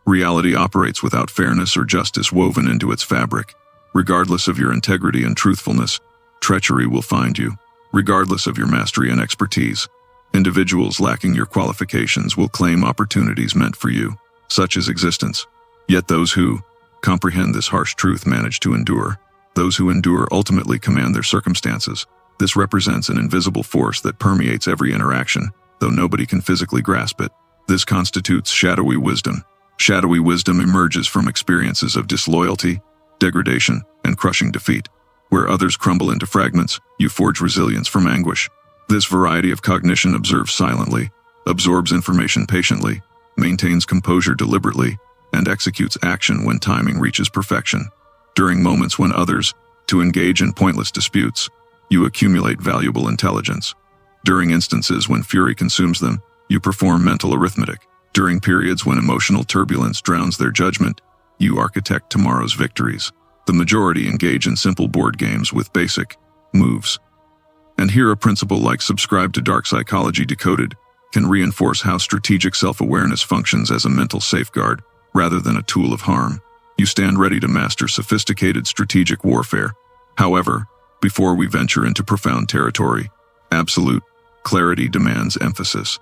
Reality operates without fairness or justice woven into its fabric. Regardless of your integrity and truthfulness, treachery will find you. Regardless of your mastery and expertise, individuals lacking your qualifications will claim opportunities meant for you. Such is existence. Yet those who comprehend this harsh truth manage to endure. Those who endure ultimately command their circumstances. This represents an invisible force that permeates every interaction, though nobody can physically grasp it. This constitutes shadowy wisdom. Shadowy wisdom emerges from experiences of disloyalty, degradation, and crushing defeat. Where others crumble into fragments, you forge resilience from anguish. This variety of cognition observes silently, absorbs information patiently, maintains composure deliberately, and executes action when timing reaches perfection. During moments when others to engage in pointless disputes, you accumulate valuable intelligence. During instances when fury consumes them, you perform mental arithmetic. During periods when emotional turbulence drowns their judgment, you architect tomorrow's victories. The majority engage in simple board games with basic moves. And here a principle like subscribe to dark psychology decoded can reinforce how strategic self-awareness functions as a mental safeguard rather than a tool of harm. You stand ready to master sophisticated strategic warfare. However, before we venture into profound territory, absolute clarity demands emphasis.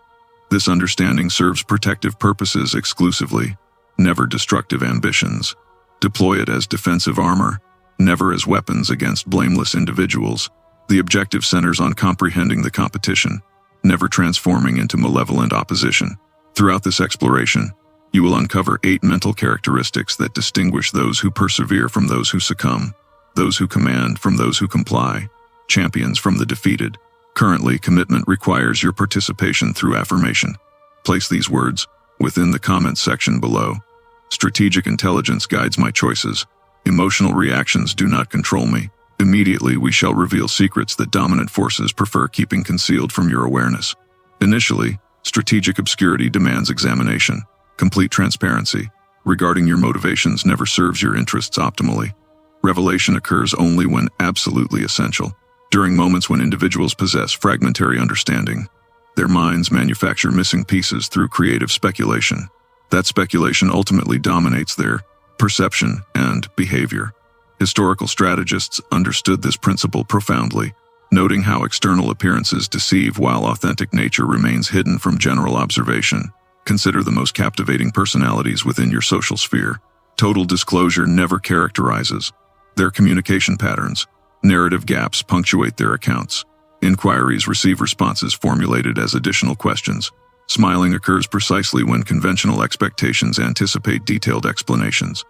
This understanding serves protective purposes exclusively, never destructive ambitions. Deploy it as defensive armor, never as weapons against blameless individuals. The objective centers on comprehending the competition, never transforming into malevolent opposition. Throughout this exploration, you will uncover 8 mental characteristics that distinguish those who persevere from those who succumb, those who command from those who comply, champions from the defeated. Currently, commitment requires your participation through affirmation. Place these words within the comments section below. Strategic intelligence guides my choices. Emotional reactions do not control me. Immediately, we shall reveal secrets that dominant forces prefer keeping concealed from your awareness. Initially, strategic obscurity demands examination. Complete transparency regarding your motivations never serves your interests optimally. Revelation occurs only when absolutely essential. During moments when individuals possess fragmentary understanding, their minds manufacture missing pieces through creative speculation. That speculation ultimately dominates their perception and behavior. Historical strategists understood this principle profoundly, noting how external appearances deceive while authentic nature remains hidden from general observation. Consider the most captivating personalities within your social sphere. Total disclosure never characterizes their communication patterns. Narrative gaps punctuate their accounts. Inquiries receive responses formulated as additional questions. Smiling occurs precisely when conventional expectations anticipate detailed explanations.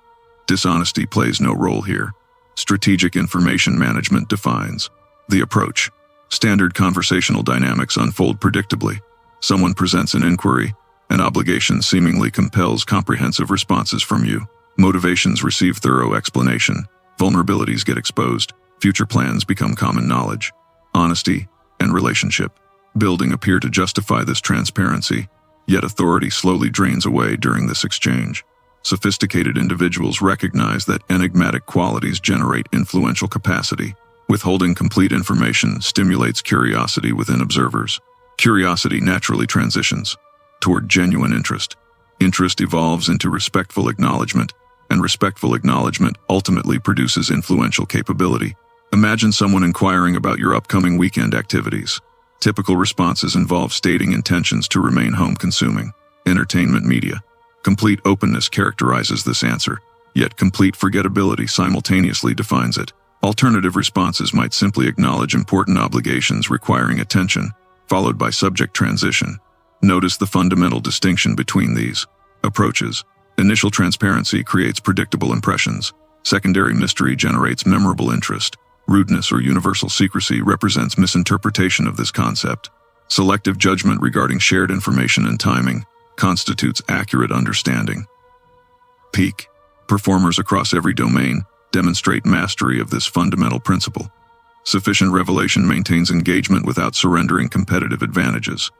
Dishonesty plays no role here. Strategic information management defines the approach. Standard conversational dynamics unfold predictably. Someone presents an inquiry, an obligation seemingly compels comprehensive responses from you. Motivations receive thorough explanation. Vulnerabilities get exposed. Future plans become common knowledge. Honesty and relationship building appear to justify this transparency, yet authority slowly drains away during this exchange. Sophisticated individuals recognize that enigmatic qualities generate influential capacity. Withholding complete information stimulates curiosity within observers. Curiosity naturally transitions toward genuine interest. Interest evolves into respectful acknowledgement, and respectful acknowledgement ultimately produces influential capability. Imagine someone inquiring about your upcoming weekend activities. Typical responses involve stating intentions to remain home consuming entertainment media. Complete openness characterizes this answer, yet complete forgettability simultaneously defines it. Alternative responses might simply acknowledge important obligations requiring attention, followed by subject transition. Notice the fundamental distinction between these approaches. Initial transparency creates predictable impressions. Secondary mystery generates memorable interest. Rudeness or universal secrecy represents misinterpretation of this concept. Selective judgment regarding shared information and timing constitutes accurate understanding. Peak performers across every domain demonstrate mastery of this fundamental principle. Sufficient revelation maintains engagement without surrendering competitive advantages.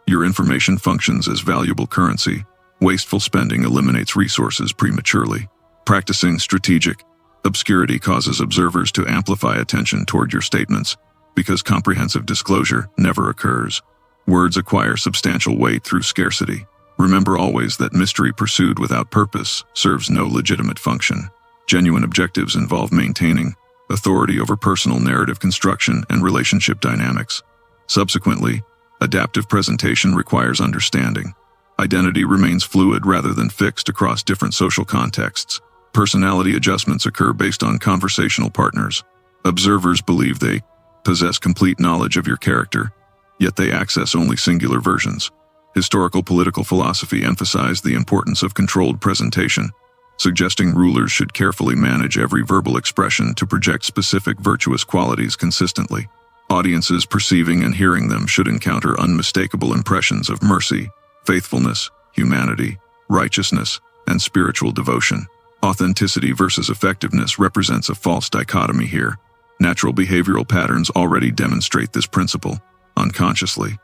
Your information functions as valuable currency. Wasteful spending eliminates resources prematurely. Practicing strategic obscurity causes observers to amplify attention toward your statements, because comprehensive disclosure never occurs. Words acquire substantial weight through scarcity. Remember always that mystery pursued without purpose serves no legitimate function. Genuine objectives involve maintaining authority over personal narrative construction and relationship dynamics. Subsequently, adaptive presentation requires understanding. Identity remains fluid rather than fixed across different social contexts. Personality adjustments occur based on conversational partners. Observers believe they possess complete knowledge of your character, yet they access only singular versions. Historical political philosophy emphasized the importance of controlled presentation, suggesting rulers should carefully manage every verbal expression to project specific virtuous qualities consistently. Audiences perceiving and hearing them should encounter unmistakable impressions of mercy, faithfulness, humanity, righteousness, and spiritual devotion. Authenticity versus effectiveness represents a false dichotomy here. Natural behavioral patterns already demonstrate this principle, unconsciously.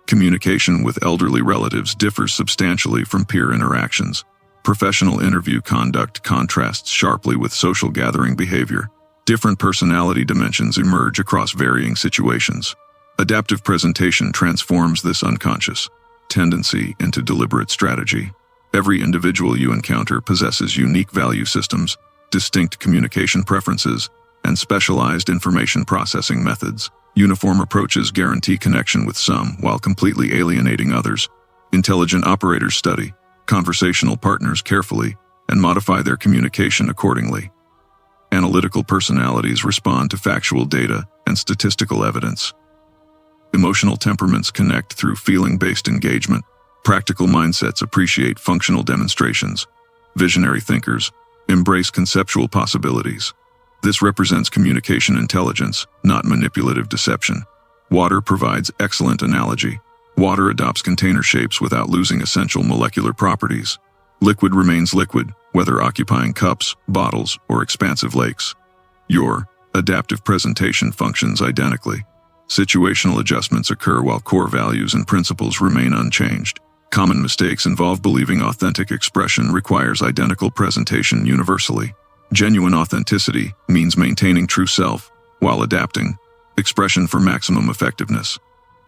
Communication with elderly relatives differs substantially from peer interactions. Professional interview conduct contrasts sharply with social gathering behavior. Different personality dimensions emerge across varying situations. Adaptive presentation transforms this unconscious tendency into deliberate strategy. Every individual you encounter possesses unique value systems, distinct communication preferences, and specialized information processing methods. Uniform approaches guarantee connection with some while completely alienating others. Intelligent operators study conversational partners carefully and modify their communication accordingly. Analytical personalities respond to factual data and statistical evidence. Emotional temperaments connect through feeling-based engagement. Practical mindsets appreciate functional demonstrations. Visionary thinkers embrace conceptual possibilities. This represents communication intelligence, not manipulative deception. Water provides excellent analogy. Water adopts container shapes without losing essential molecular properties. Liquid remains liquid, whether occupying cups, bottles, or expansive lakes. Your adaptive presentation functions identically. Situational adjustments occur while core values and principles remain unchanged. Common mistakes involve believing authentic expression requires identical presentation universally. Genuine authenticity means maintaining true self while adapting expression for maximum effectiveness.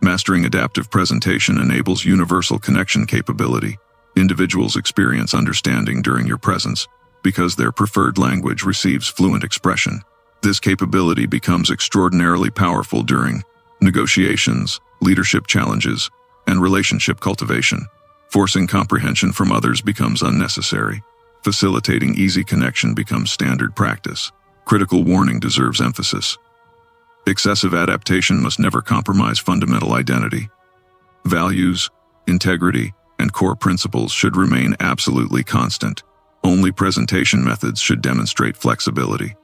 Mastering adaptive presentation enables universal connection capability. Individuals experience understanding during your presence because their preferred language receives fluent expression. This capability becomes extraordinarily powerful during negotiations, leadership challenges, and relationship cultivation. Forcing comprehension from others becomes unnecessary. Facilitating easy connection becomes standard practice. Critical warning deserves emphasis. Excessive adaptation must never compromise fundamental identity. Values, integrity, and core principles should remain absolutely constant. Only presentation methods should demonstrate flexibility.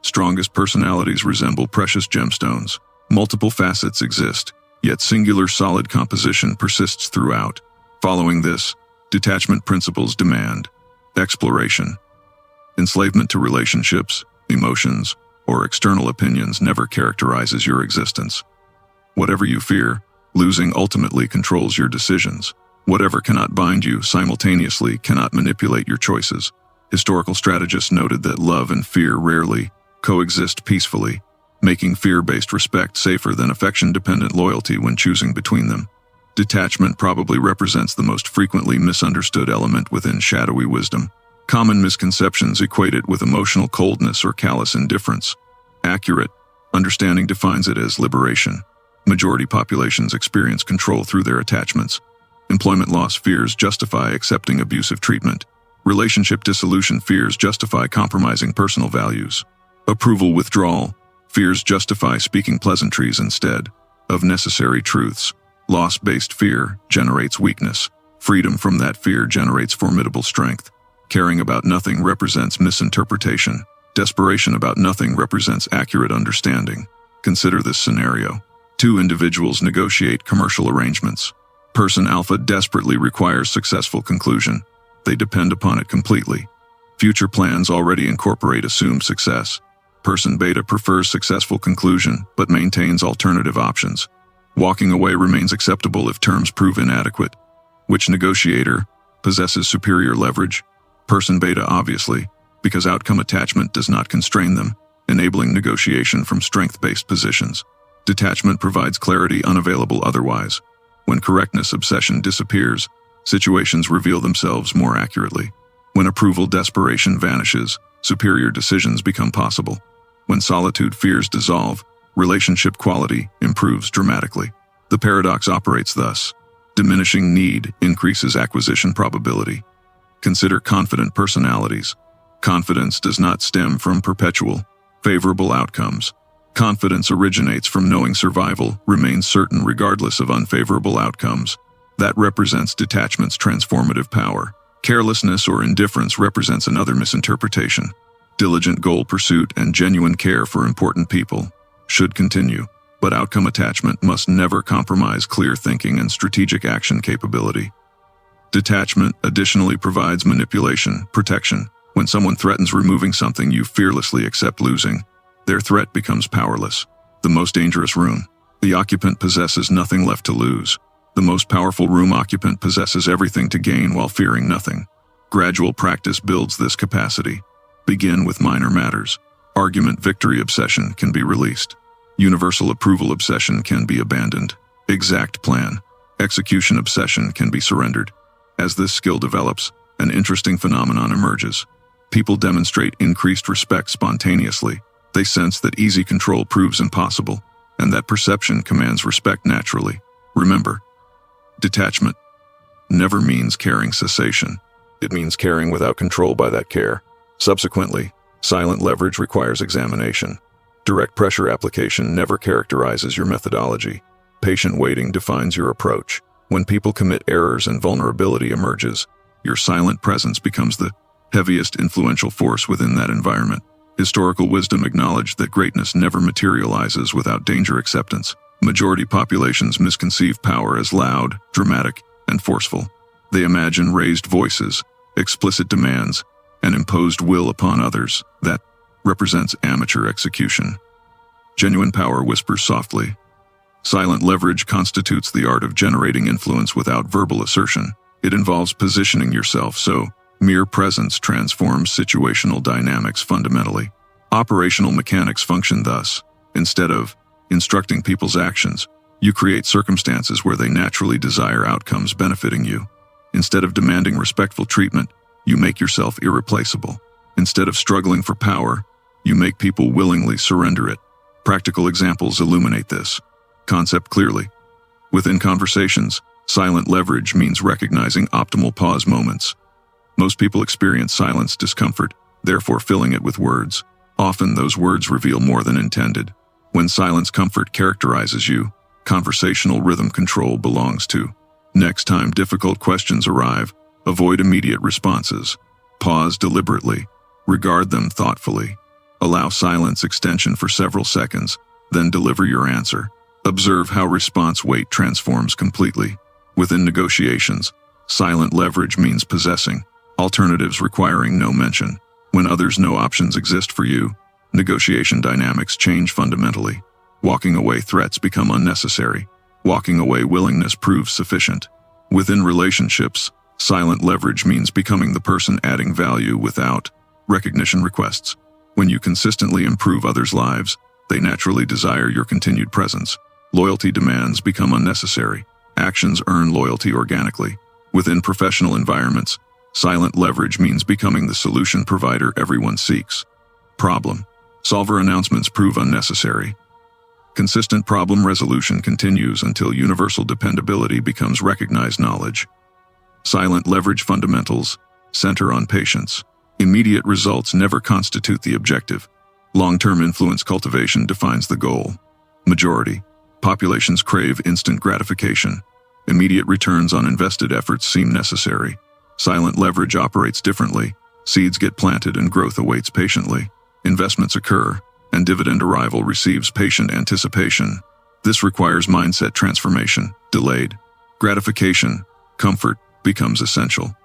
Strongest personalities resemble precious gemstones. Multiple facets exist, yet singular solid composition persists throughout. Following this, detachment principles demand exploration. Enslavement to relationships, emotions, or external opinions never characterizes your existence. Whatever you fear, losing ultimately controls your decisions. Whatever cannot bind you simultaneously cannot manipulate your choices. Historical strategists noted that love and fear rarely coexist peacefully, making fear-based respect safer than affection-dependent loyalty when choosing between them. Detachment probably represents the most frequently misunderstood element within shadowy wisdom. Common misconceptions equate it with emotional coldness or callous indifference. Accurate understanding defines it as liberation. Majority populations experience control through their attachments. Employment loss fears justify accepting abusive treatment. Relationship dissolution fears justify compromising personal values. Approval withdrawal fears justify speaking pleasantries instead of necessary truths. Loss-based fear generates weakness. Freedom from that fear generates formidable strength. Caring about nothing represents misinterpretation. Desperation about nothing represents accurate understanding. Consider this scenario. Two individuals negotiate commercial arrangements. Person Alpha desperately requires successful conclusion. They depend upon it completely. Future plans already incorporate assumed success. Person Beta prefers successful conclusion but maintains alternative options. Walking away remains acceptable if terms prove inadequate. Which negotiator possesses superior leverage? Person Beta, obviously, because outcome attachment does not constrain them, enabling negotiation from strength-based positions. Detachment provides clarity unavailable otherwise. When correctness obsession disappears, situations reveal themselves more accurately. When approval desperation vanishes, superior decisions become possible. When solitude fears dissolve, relationship quality improves dramatically. The paradox operates thus. Diminishing need increases acquisition probability. Consider confident personalities. Confidence does not stem from perpetual, favorable outcomes. Confidence originates from knowing survival remains certain regardless of unfavorable outcomes. That represents detachment's transformative power. Carelessness or indifference represents another misinterpretation. Diligent goal pursuit and genuine care for important people should continue, but outcome attachment must never compromise clear thinking and strategic action capability. Detachment additionally provides manipulation, protection. When someone threatens removing something you fearlessly accept losing, their threat becomes powerless. The most dangerous room. The occupant possesses nothing left to lose. The most powerful room occupant possesses everything to gain while fearing nothing. Gradual practice builds this capacity. Begin with minor matters. Argument victory obsession can be released. Universal approval obsession can be abandoned. Exact plan. Execution obsession can be surrendered. As this skill develops, an interesting phenomenon emerges. People demonstrate increased respect spontaneously. They sense that easy control proves impossible, and that perception commands respect naturally. Remember, detachment never means caring cessation. It means caring without control by that care. Subsequently, silent leverage requires examination. Direct pressure application never characterizes your methodology. Patient waiting defines your approach. When people commit errors and vulnerability emerges, your silent presence becomes the heaviest influential force within that environment. Historical wisdom acknowledged that greatness never materializes without danger acceptance. Majority populations misconceive power as loud, dramatic, and forceful. They imagine raised voices, explicit demands, and imposed will upon others. That represents amateur execution. Genuine power whispers softly. Silent leverage constitutes the art of generating influence without verbal assertion. It involves positioning yourself so mere presence transforms situational dynamics fundamentally. Operational mechanics function thus. Instead of instructing people's actions, you create circumstances where they naturally desire outcomes benefiting you. Instead of demanding respectful treatment, you make yourself irreplaceable. Instead of struggling for power, you make people willingly surrender it. Practical examples illuminate this concept clearly. Within conversations, silent leverage means recognizing optimal pause moments. Most people experience silence discomfort, therefore filling it with words. Often those words reveal more than intended. When silence comfort characterizes you, conversational rhythm control belongs to. Next time difficult questions arrive, avoid immediate responses. Pause deliberately. Regard them thoughtfully. Allow silence extension for several seconds, then deliver your answer. Observe how response weight transforms completely. Within negotiations, silent leverage means possessing alternatives requiring no mention. When others know options exist for you, negotiation dynamics change fundamentally. Walking away threats become unnecessary. Walking away willingness proves sufficient. Within relationships, silent leverage means becoming the person adding value without recognition requests. When you consistently improve others' lives, they naturally desire your continued presence. Loyalty demands become unnecessary. Actions earn loyalty organically. Within professional environments, silent leverage means becoming the solution provider everyone seeks. Problem solver announcements prove unnecessary. Consistent problem resolution continues until universal dependability becomes recognized knowledge. Silent leverage fundamentals center on patience. Immediate results never constitute the objective. Long-term influence cultivation defines the goal. Majority populations crave instant gratification. Immediate returns on invested efforts seem necessary. Silent leverage operates differently. Seeds get planted and growth awaits patiently. Investments occur, and dividend arrival receives patient anticipation. This requires mindset transformation. Delayed gratification, comfort, becomes essential.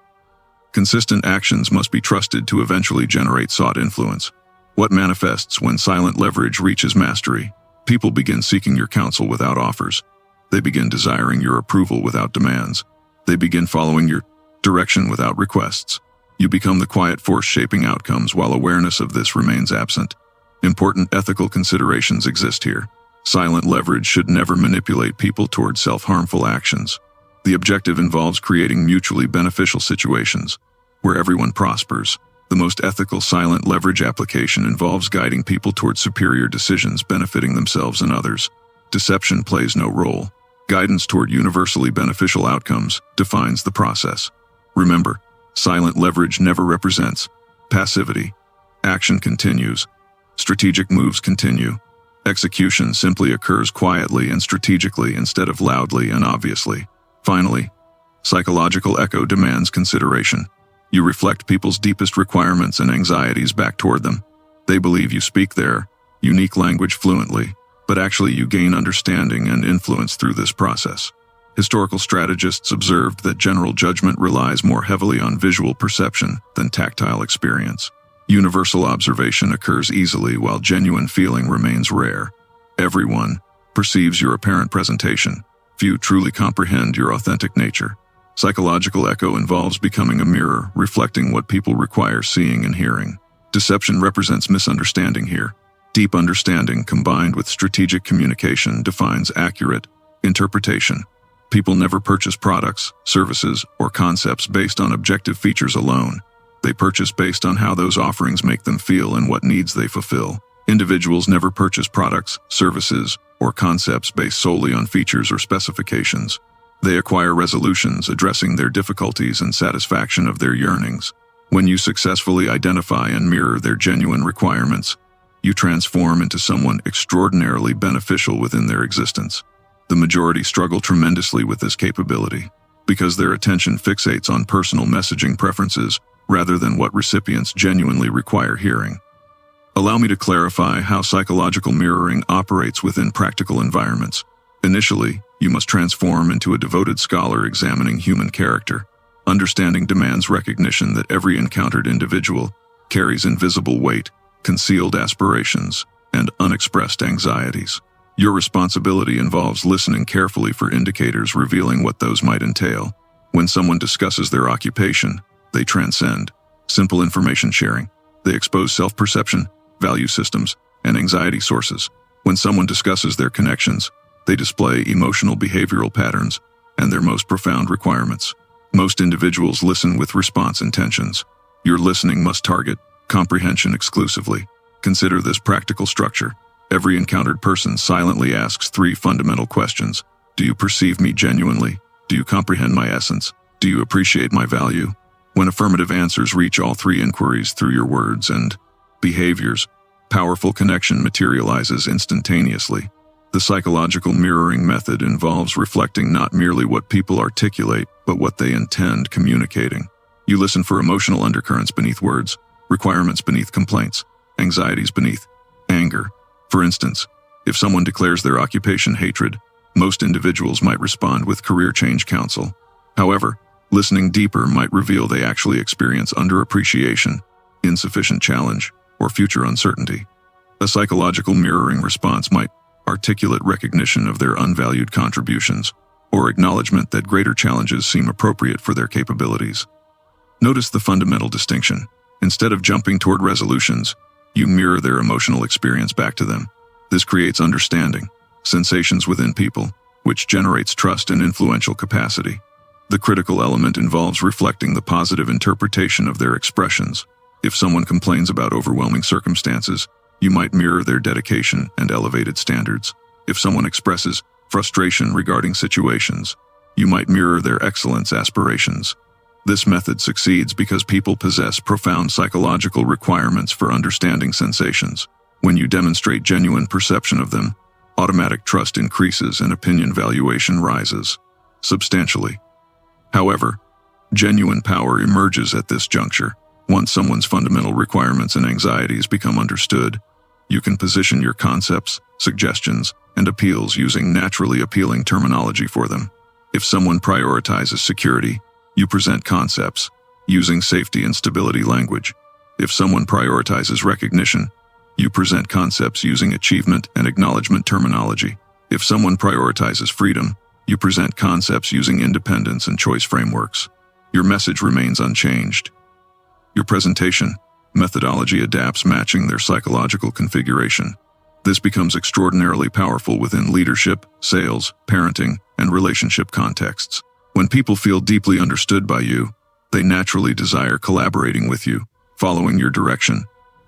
Consistent actions must be trusted to eventually generate sought influence. What manifests when silent leverage reaches mastery? People begin seeking your counsel without offers. They begin desiring your approval without demands. They begin following your direction without requests. You become the quiet force shaping outcomes while awareness of this remains absent. Important ethical considerations exist here. Silent leverage should never manipulate people toward self-harmful actions. The objective involves creating mutually beneficial situations where everyone prospers. The most ethical silent leverage application involves guiding people towards superior decisions benefiting themselves and others. Deception plays no role. Guidance toward universally beneficial outcomes defines the process. Remember, silent leverage never represents passivity. Action continues. Strategic moves continue. Execution simply occurs quietly and strategically instead of loudly and obviously. Finally, psychological echo demands consideration. You reflect people's deepest requirements and anxieties back toward them. They believe you speak their unique language fluently, but actually you gain understanding and influence through this process. Historical strategists observed that general judgment relies more heavily on visual perception than tactile experience. Universal observation occurs easily while genuine feeling remains rare. Everyone perceives your apparent presentation. Few truly comprehend your authentic nature. Psychological echo involves becoming a mirror, reflecting what people require seeing and hearing. Deception represents misunderstanding here. Deep understanding combined with strategic communication defines accurate interpretation. People never purchase products, services, or concepts based on objective features alone. They purchase based on how those offerings make them feel and what needs they fulfill. Individuals never purchase products, services, or concepts based solely on features or specifications. They acquire resolutions addressing their difficulties and satisfaction of their yearnings. When you successfully identify and mirror their genuine requirements, you transform into someone extraordinarily beneficial within their existence. The majority struggle tremendously with this capability because their attention fixates on personal messaging preferences rather than what recipients genuinely require hearing. Allow me to clarify how psychological mirroring operates within practical environments. Initially, you must transform into a devoted scholar examining human character. Understanding demands recognition that every encountered individual carries invisible weight, concealed aspirations, and unexpressed anxieties. Your responsibility involves listening carefully for indicators revealing what those might entail. When someone discusses their occupation, they transcend simple information sharing. They expose self-perception, value systems, and anxiety sources. When someone discusses their connections, they display emotional behavioral patterns and their most profound requirements. Most individuals listen with response intentions. Your listening must target comprehension exclusively. Consider this practical structure. Every encountered person silently asks 3 fundamental questions. Do you perceive me genuinely? Do you comprehend my essence? Do you appreciate my value? When affirmative answers reach all 3 inquiries through your words and behaviors, powerful connection materializes instantaneously. The psychological mirroring method involves reflecting not merely what people articulate, but what they intend communicating. You listen for emotional undercurrents beneath words, requirements beneath complaints, anxieties beneath anger. For instance, if someone declares their occupation hatred, most individuals might respond with career change counsel. However, listening deeper might reveal they actually experience underappreciation, insufficient challenge, or future uncertainty. A psychological mirroring response might articulate recognition of their unvalued contributions, or acknowledgement that greater challenges seem appropriate for their capabilities. Notice the fundamental distinction. Instead of jumping toward resolutions, you mirror their emotional experience back to them. This creates understanding, sensations within people, which generates trust and influential capacity. The critical element involves reflecting the positive interpretation of their expressions. If someone complains about overwhelming circumstances, you might mirror their dedication and elevated standards. If someone expresses frustration regarding situations, you might mirror their excellence aspirations. This method succeeds because people possess profound psychological requirements for understanding sensations. When you demonstrate genuine perception of them, automatic trust increases and opinion valuation rises substantially. However, genuine power emerges at this juncture. Once someone's fundamental requirements and anxieties become understood, you can position your concepts, suggestions, and appeals using naturally appealing terminology for them. If someone prioritizes security, you present concepts, using safety and stability language. If someone prioritizes recognition, you present concepts using achievement and acknowledgement terminology. If someone prioritizes freedom, you present concepts using independence and choice frameworks. Your message remains unchanged. Your presentation methodology adapts, matching their psychological configuration. This becomes extraordinarily powerful within leadership, sales, parenting, and relationship contexts. When people feel deeply understood by you, they naturally desire collaborating with you, following your direction,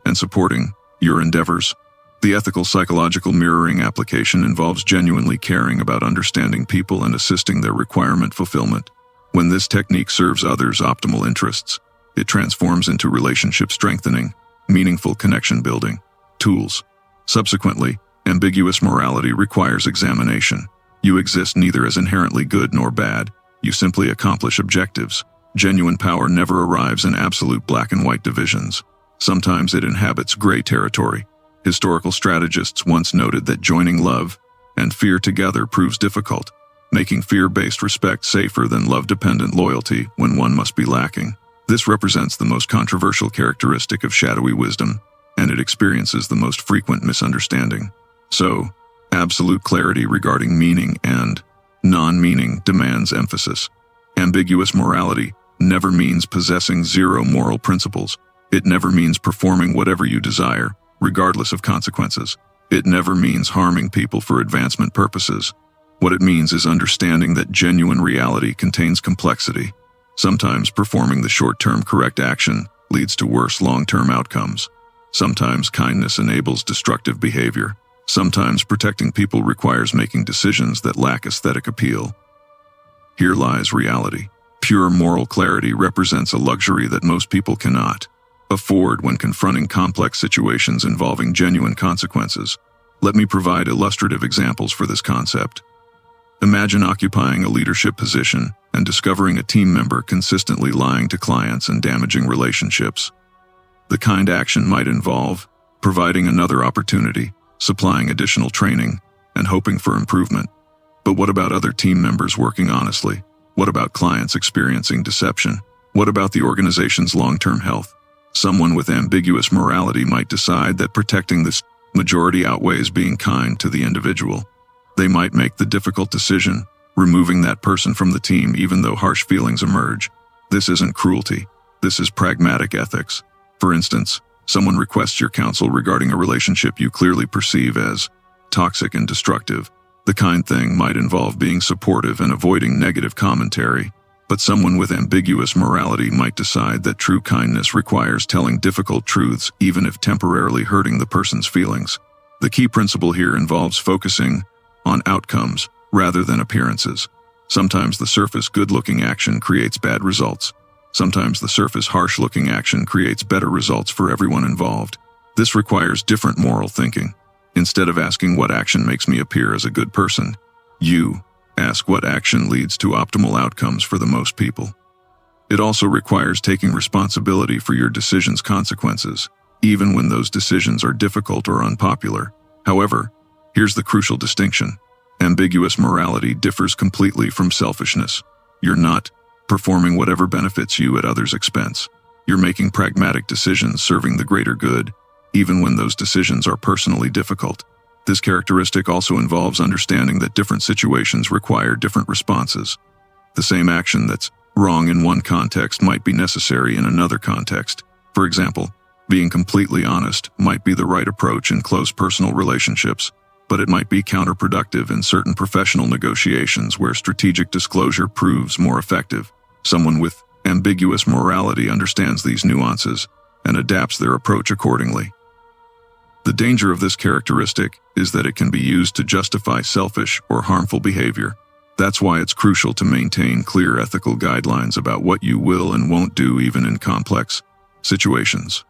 and supporting your endeavors. The ethical psychological mirroring application involves genuinely caring about understanding people and assisting their requirement fulfillment. When this technique serves others' optimal interests, it transforms into relationship strengthening, meaningful connection building tools. Subsequently, ambiguous morality requires examination. You exist neither as inherently good nor bad, you simply accomplish objectives. Genuine power never arrives in absolute black and white divisions. Sometimes it inhabits gray territory. Historical strategists once noted that joining love and fear together proves difficult, making fear-based respect safer than love-dependent loyalty when one must be lacking. This represents the most controversial characteristic of shadowy wisdom, and it experiences the most frequent misunderstanding. So, absolute clarity regarding meaning and non-meaning demands emphasis. Ambiguous morality never means possessing zero moral principles. It never means performing whatever you desire, regardless of consequences. It never means harming people for advancement purposes. What it means is understanding that genuine reality contains complexity. Sometimes performing the short-term correct action leads to worse long-term outcomes. Sometimes kindness enables destructive behavior. Sometimes protecting people requires making decisions that lack aesthetic appeal. Here lies reality. Pure moral clarity represents a luxury that most people cannot afford when confronting complex situations involving genuine consequences. Let me provide illustrative examples for this concept. Imagine occupying a leadership position and discovering a team member consistently lying to clients and damaging relationships. The kind action might involve providing another opportunity, supplying additional training, and hoping for improvement. But what about other team members working honestly? What about clients experiencing deception? What about the organization's long-term health? Someone with ambiguous morality might decide that protecting this majority outweighs being kind to the individual. They might make the difficult decision, removing that person from the team even though harsh feelings emerge. This isn't cruelty. This is pragmatic ethics. For instance, someone requests your counsel regarding a relationship you clearly perceive as toxic and destructive. The kind thing might involve being supportive and avoiding negative commentary, but someone with ambiguous morality might decide that true kindness requires telling difficult truths even if temporarily hurting the person's feelings. The key principle here involves focusing on outcomes rather than appearances. Sometimes the surface good-looking action creates bad results. Sometimes the surface harsh-looking action creates better results for everyone involved. This requires different moral thinking. Instead of asking what action makes me appear as a good person, you ask what action leads to optimal outcomes for the most people. It also requires taking responsibility for your decisions' consequences, even when those decisions are difficult or unpopular. However, here's the crucial distinction. Ambiguous morality differs completely from selfishness. You're not performing whatever benefits you at others' expense. You're making pragmatic decisions serving the greater good, even when those decisions are personally difficult. This characteristic also involves understanding that different situations require different responses. The same action that's wrong in one context might be necessary in another context. For example, being completely honest might be the right approach in close personal relationships, but it might be counterproductive in certain professional negotiations where strategic disclosure proves more effective. Someone with ambiguous morality understands these nuances and adapts their approach accordingly. The danger of this characteristic is that it can be used to justify selfish or harmful behavior. That's why it's crucial to maintain clear ethical guidelines about what you will and won't do even in complex situations.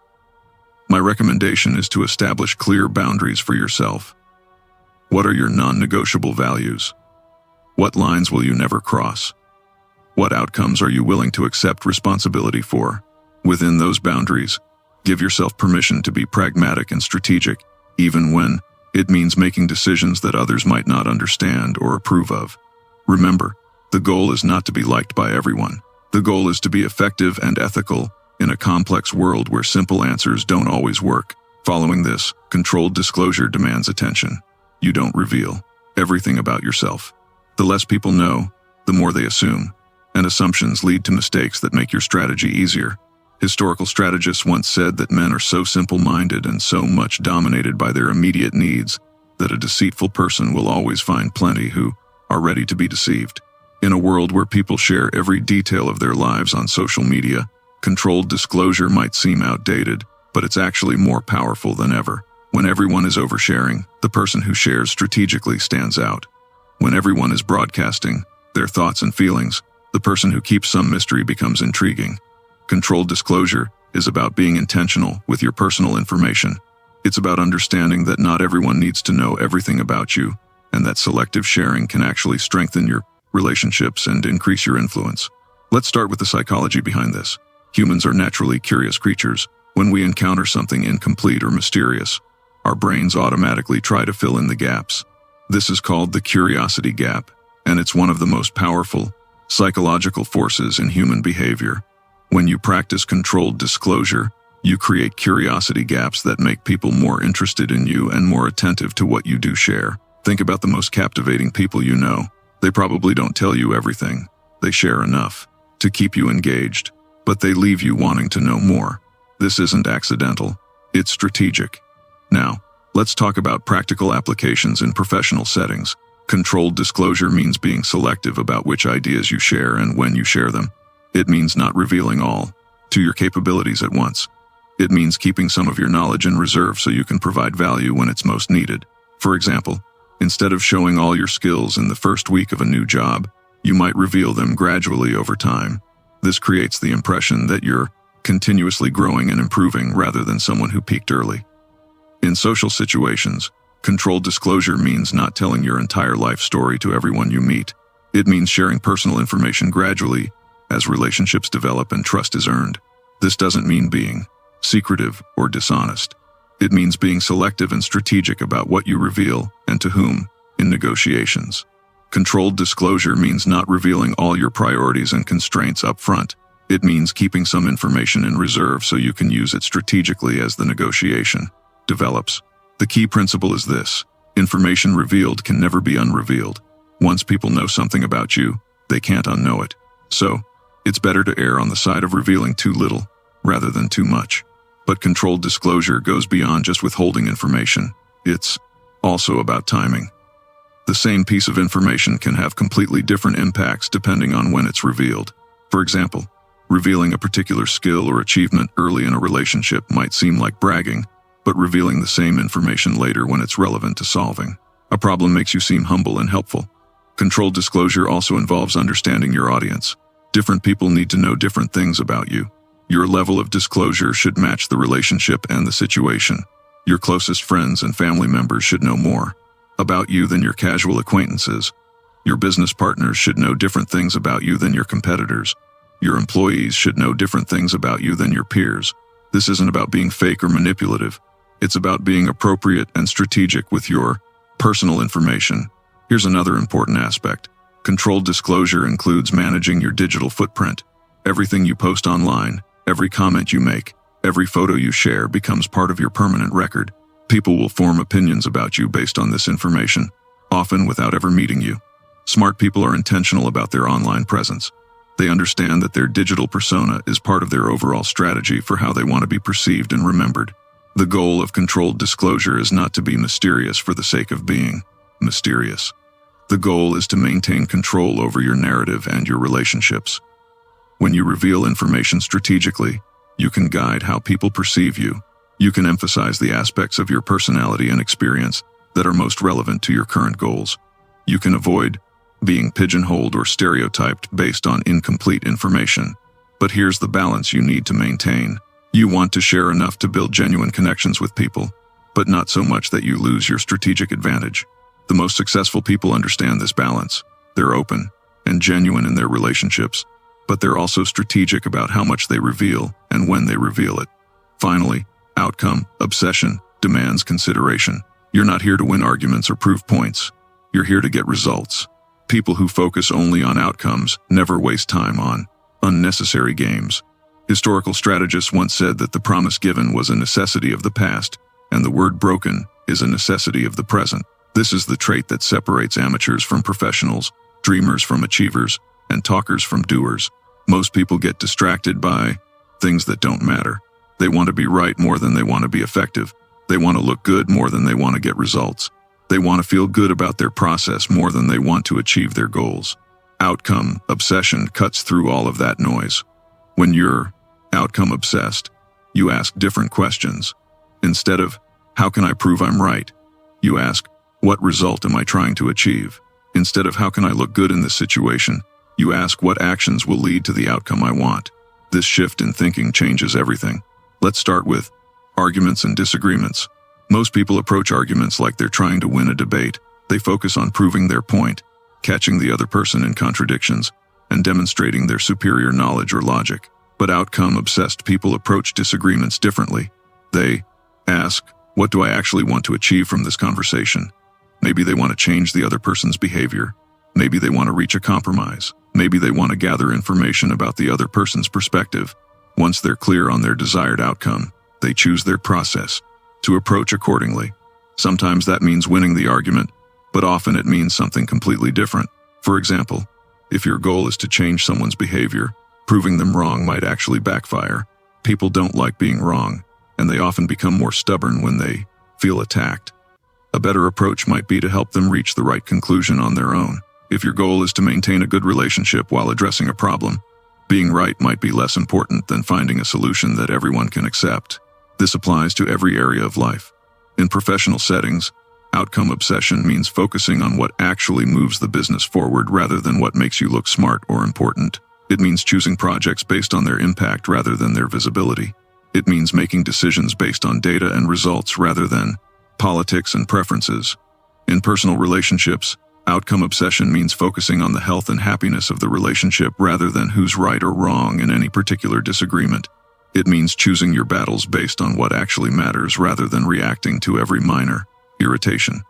My recommendation is to establish clear boundaries for yourself. What are your non-negotiable values? What lines will you never cross? What outcomes are you willing to accept responsibility for? Within those boundaries, give yourself permission to be pragmatic and strategic, even when it means making decisions that others might not understand or approve of. Remember, the goal is not to be liked by everyone. The goal is to be effective and ethical in a complex world where simple answers don't always work. Following this, controlled disclosure demands attention. You don't reveal everything about yourself. The less people know, the more they assume, and assumptions lead to mistakes that make your strategy easier. Historical strategists once said that men are so simple-minded and so much dominated by their immediate needs that a deceitful person will always find plenty who are ready to be deceived. In a world where people share every detail of their lives on social media, controlled disclosure might seem outdated, but it's actually more powerful than ever. When everyone is oversharing, the person who shares strategically stands out. When everyone is broadcasting their thoughts and feelings, the person who keeps some mystery becomes intriguing. Controlled disclosure is about being intentional with your personal information. It's about understanding that not everyone needs to know everything about you, and that selective sharing can actually strengthen your relationships and increase your influence. Let's start with the psychology behind this. Humans are naturally curious creatures. When we encounter something incomplete or mysterious, our brains automatically try to fill in the gaps. This is called the curiosity gap, and it's one of the most powerful psychological forces in human behavior. When you practice controlled disclosure, you create curiosity gaps that make people more interested in you and more attentive to what you do share. Think about the most captivating people you know. They probably don't tell you everything. They share enough to keep you engaged, but they leave you wanting to know more. This isn't accidental, it's strategic. Now, let's talk about practical applications in professional settings. Controlled disclosure means being selective about which ideas you share and when you share them. It means not revealing all to your capabilities at once. It means keeping some of your knowledge in reserve so you can provide value when it's most needed. For example, instead of showing all your skills in the first week of a new job, you might reveal them gradually over time. This creates the impression that you're continuously growing and improving rather than someone who peaked early. In social situations, controlled disclosure means not telling your entire life story to everyone you meet. It means sharing personal information gradually as relationships develop and trust is earned. This doesn't mean being secretive or dishonest. It means being selective and strategic about what you reveal and to whom in negotiations. Controlled disclosure means not revealing all your priorities and constraints up front. It means keeping some information in reserve so you can use it strategically as the negotiation develops. The key principle is this: information revealed can never be unrevealed. Once people know something about you, they can't unknow it. So, it's better to err on the side of revealing too little rather than too much. But controlled disclosure goes beyond just withholding information. It's also about timing. The same piece of information can have completely different impacts depending on when it's revealed. For example, revealing a particular skill or achievement early in a relationship might seem like bragging, but revealing the same information later when it's relevant to solving a problem makes you seem humble and helpful. Controlled disclosure also involves understanding your audience. Different people need to know different things about you. Your level of disclosure should match the relationship and the situation. Your closest friends and family members should know more about you than your casual acquaintances. Your business partners should know different things about you than your competitors. Your employees should know different things about you than your peers. This isn't about being fake or manipulative. It's about being appropriate and strategic with your personal information. Here's another important aspect. Controlled disclosure includes managing your digital footprint. Everything you post online, every comment you make, every photo you share becomes part of your permanent record. People will form opinions about you based on this information, often without ever meeting you. Smart people are intentional about their online presence. They understand that their digital persona is part of their overall strategy for how they want to be perceived and remembered. The goal of controlled disclosure is not to be mysterious for the sake of being mysterious. The goal is to maintain control over your narrative and your relationships. When you reveal information strategically, you can guide how people perceive you. You can emphasize the aspects of your personality and experience that are most relevant to your current goals. You can avoid being pigeonholed or stereotyped based on incomplete information. But here's the balance you need to maintain. You want to share enough to build genuine connections with people, but not so much that you lose your strategic advantage. The most successful people understand this balance. They're open and genuine in their relationships, but they're also strategic about how much they reveal and when they reveal it. Finally, outcome obsession demands consideration. You're not here to win arguments or prove points. You're here to get results. People who focus only on outcomes never waste time on unnecessary games. Historical strategists once said that the promise given was a necessity of the past, and the word broken is a necessity of the present. This is the trait that separates amateurs from professionals, dreamers from achievers, and talkers from doers. Most people get distracted by things that don't matter. They want to be right more than they want to be effective. They want to look good more than they want to get results. They want to feel good about their process more than they want to achieve their goals. Outcome obsession cuts through all of that noise. When you're outcome obsessed, you ask different questions. Instead of, how can I prove I'm right? You ask, what result am I trying to achieve? Instead of, how can I look good in this situation? You ask, what actions will lead to the outcome I want? This shift in thinking changes everything. Let's start with arguments and disagreements. Most people approach arguments like they're trying to win a debate. They focus on proving their point, catching the other person in contradictions, and demonstrating their superior knowledge or logic. But outcome-obsessed people approach disagreements differently. They ask, what do I actually want to achieve from this conversation? Maybe they want to change the other person's behavior. Maybe they want to reach a compromise. Maybe they want to gather information about the other person's perspective. Once they're clear on their desired outcome, they choose their process to approach accordingly. Sometimes that means winning the argument, but often it means something completely different. For example, if your goal is to change someone's behavior, proving them wrong might actually backfire. People don't like being wrong, and they often become more stubborn when they feel attacked. A better approach might be to help them reach the right conclusion on their own. If your goal is to maintain a good relationship while addressing a problem, being right might be less important than finding a solution that everyone can accept. This applies to every area of life. In professional settings, outcome obsession means focusing on what actually moves the business forward rather than what makes you look smart or important. It means choosing projects based on their impact rather than their visibility. It means making decisions based on data and results rather than politics and preferences. In personal relationships, outcome obsession means focusing on the health and happiness of the relationship rather than who's right or wrong in any particular disagreement. It means choosing your battles based on what actually matters rather than reacting to every minor irritation.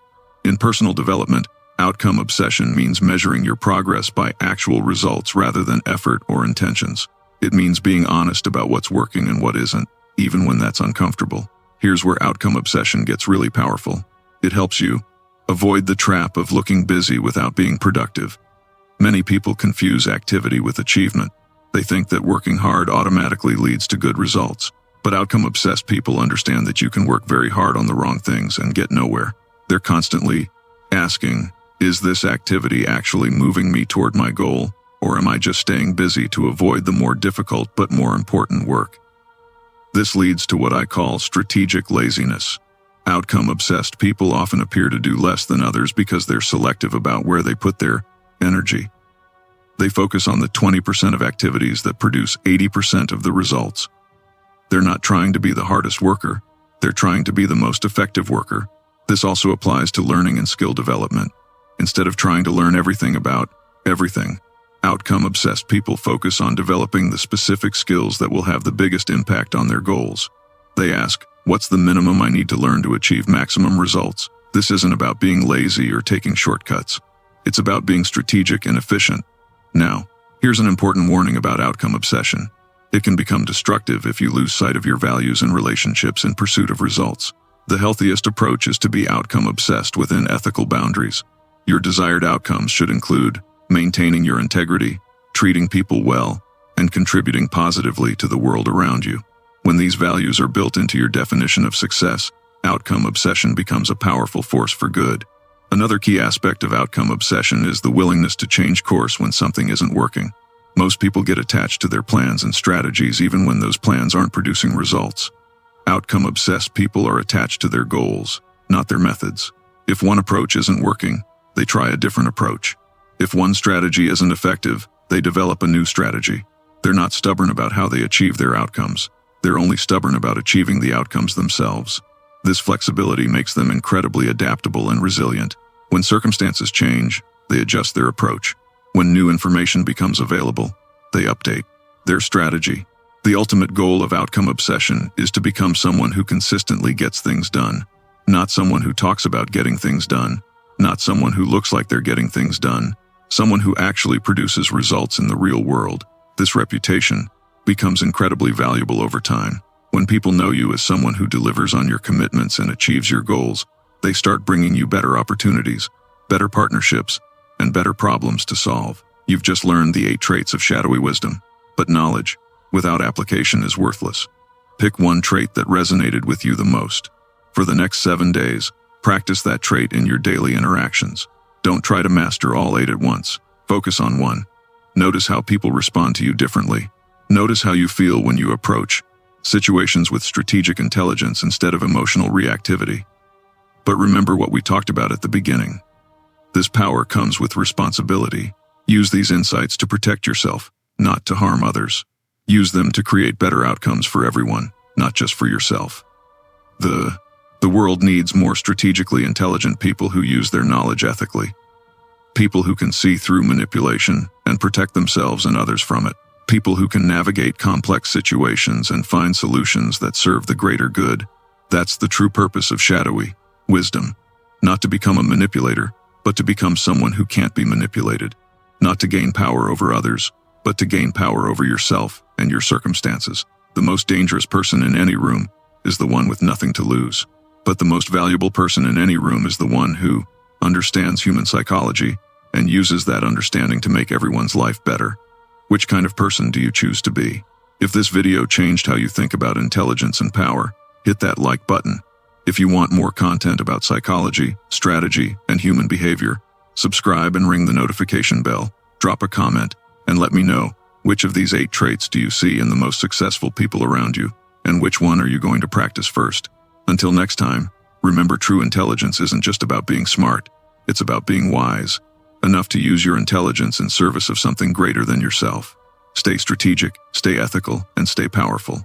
In personal development, outcome obsession means measuring your progress by actual results rather than effort or intentions. It means being honest about what's working and what isn't, even when that's uncomfortable. Here's where outcome obsession gets really powerful. It helps you avoid the trap of looking busy without being productive. Many people confuse activity with achievement. They think that working hard automatically leads to good results. But outcome-obsessed people understand that you can work very hard on the wrong things and get nowhere. They're constantly asking, is this activity actually moving me toward my goal, or am I just staying busy to avoid the more difficult but more important work? This leads to what I call strategic laziness. Outcome-obsessed people often appear to do less than others because they're selective about where they put their energy. They focus on the 20% of activities that produce 80% of the results. They're not trying to be the hardest worker, they're trying to be the most effective worker. This also applies to learning and skill development. Instead of trying to learn everything about everything, outcome-obsessed people focus on developing the specific skills that will have the biggest impact on their goals. They ask, what's the minimum I need to learn to achieve maximum results? This isn't about being lazy or taking shortcuts. It's about being strategic and efficient. Now, here's an important warning about outcome obsession. It can become destructive if you lose sight of your values and relationships in pursuit of results. The healthiest approach is to be outcome obsessed within ethical boundaries. Your desired outcomes should include maintaining your integrity, treating people well, and contributing positively to the world around you. When these values are built into your definition of success, outcome obsession becomes a powerful force for good. Another key aspect of outcome obsession is the willingness to change course when something isn't working. Most people get attached to their plans and strategies even when those plans aren't producing results. Outcome-obsessed people are attached to their goals, not their methods. If one approach isn't working, they try a different approach. If one strategy isn't effective, they develop a new strategy. They're not stubborn about how they achieve their outcomes. They're only stubborn about achieving the outcomes themselves. This flexibility makes them incredibly adaptable and resilient. When circumstances change, they adjust their approach. When new information becomes available, they update their strategy. The ultimate goal of outcome obsession is to become someone who consistently gets things done, not someone who talks about getting things done, not someone who looks like they're getting things done, someone who actually produces results in the real world. This reputation becomes incredibly valuable over time. When people know you as someone who delivers on your commitments and achieves your goals, they start bringing you better opportunities, better partnerships, and better problems to solve. You've just learned the 8 traits of shadowy wisdom, but knowledge without application is worthless. Pick one trait that resonated with you the most. For the next 7 days, practice that trait in your daily interactions. Don't try to master all 8 at once. Focus on one. Notice how people respond to you differently. Notice how you feel when you approach situations with strategic intelligence instead of emotional reactivity. But remember what we talked about at the beginning. This power comes with responsibility. Use these insights to protect yourself, not to harm others. Use them to create better outcomes for everyone, not just for yourself. The world needs more strategically intelligent people who use their knowledge ethically. People who can see through manipulation and protect themselves and others from it. People who can navigate complex situations and find solutions that serve the greater good. That's the true purpose of shadowy wisdom. Not to become a manipulator, but to become someone who can't be manipulated. Not to gain power over others, but to gain power over yourself and your circumstances. The most dangerous person in any room is the one with nothing to lose. But the most valuable person in any room is the one who understands human psychology and uses that understanding to make everyone's life better. Which kind of person do you choose to be? If this video changed how you think about intelligence and power, hit that like button. If you want more content about psychology, strategy, and human behavior, subscribe and ring the notification bell, drop a comment, and let me know, which of these 8 traits do you see in the most successful people around you, and which one are you going to practice first? Until next time, remember, true intelligence isn't just about being smart, it's about being wise, enough to use your intelligence in service of something greater than yourself. Stay strategic, stay ethical, and stay powerful.